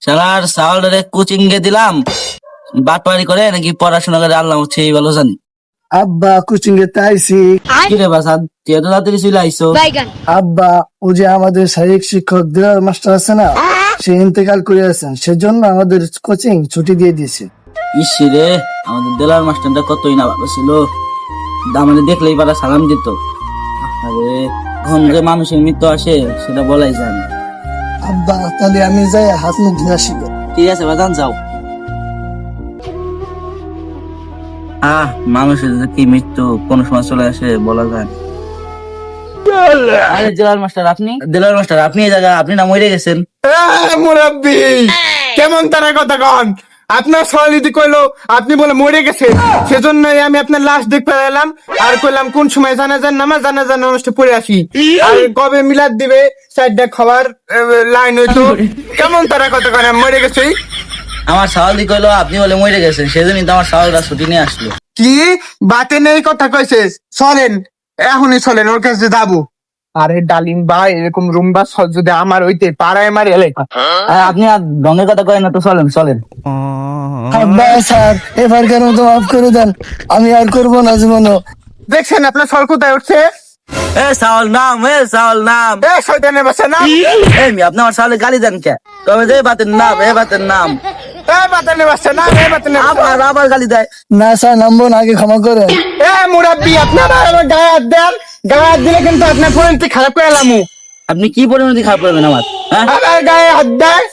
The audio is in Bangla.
শালার সাওয়ালটারে কোচিং এ দিলাম, বাটপারি করে নাকি পড়াশোনা করে আল্লাহ হচ্ছে এই ভালো জানি। আব্বা কোচিং এ তাইছি। কি রে বাসাদ, তুই এত তাড়াতাড়ি চলে আইসো? আব্বা ও যে আমাদের শারীরিক শিক্ষক দিলার মাস্টার আছে না, সে ইন্তেকাল করে আছেন, সেজন্য আমাদের কোচিং ছুটি দিয়ে দিয়েছে। ইসি রে, আমাদের দেলার মাস্টারটা কতই না ভালো ছিল, আমাদের দেখলেই পারা সালাম দিত। আরে এখন যে মানুষের মৃত্যু আসে সেটা বলাই যায় না। আব্বা তাহলে আমি যাই হাত মুখ ধুয়ে আসি। ঠিক আছে বাজান, যাও। মানুষের যে কি মৃত্যু কোন সময় চলে আসে বলা যায় না। আরে দেলার মাস্টার আপনি? দেলার মাস্টার আপনি এই জায়গা, আপনি না মরে গেছেন? মুরব্বী কেমন তারা কথা কন? আপনার সহলিদি কইলো আপনি বলে মরে গেছে, সেজন্যই আমি আপনার লাশ দেখতে এলাম আর কইলাম কোন সময় জানাজার নামাজ জানাজার নামাজটা পড়ে আসি, আর কবে মিলাদ দিবে চারটা খাবার লাইন হইতো। কেমন তারা কথা কন আমি মরে গেছি? আমার সাওয়াল দি কইলো আপনি বলে মরে গেছেন, সেজন্যই তো আমার সাওয়ালটা ছুটি নিয়ে আসলো। কি বাতে নেই কথা কইছে? চলেন এখনই চলেন ওর কাছে যাবো। আরে ডালিম ভাই এরকম রুমবা যদি আমার হইতে পাড়ায় আমার এলাকা। আপনি আর ঢঙ্গের কথা কয়েন না তো, চলেন চলেন। আব্বা স্যার এবারকার মতো মাফ করে দেন, আমি আর করবো না জীবনও। দেখছেন আপনার সর কোথায় উঠছে? এ সাওয়াল নাম, এ সাওয়াল নাম। এ শয়তানের বাচ্চা না, এই মি, আপনি আমার সাওয়ালে গালি দেন কে? তবে যে বাতের নাম, এ বাতের নাম। এ বাতানের বাচ্চা না, এ বাতানের আবার আবার গালি দেয়। না স্যার নামবো না, আগে ক্ষমা করেন। এ মুরাব্বি আপনারা আমার গায়ে হাত দেন, গায়ে হাত দিলে কিন্তু আপনার পরিণতি খারাপ করে এলাম। আপনি কি পরিণতি খারাপ করবেন আমার? হ্যাঁ, আমার গায়ে হাত দেয়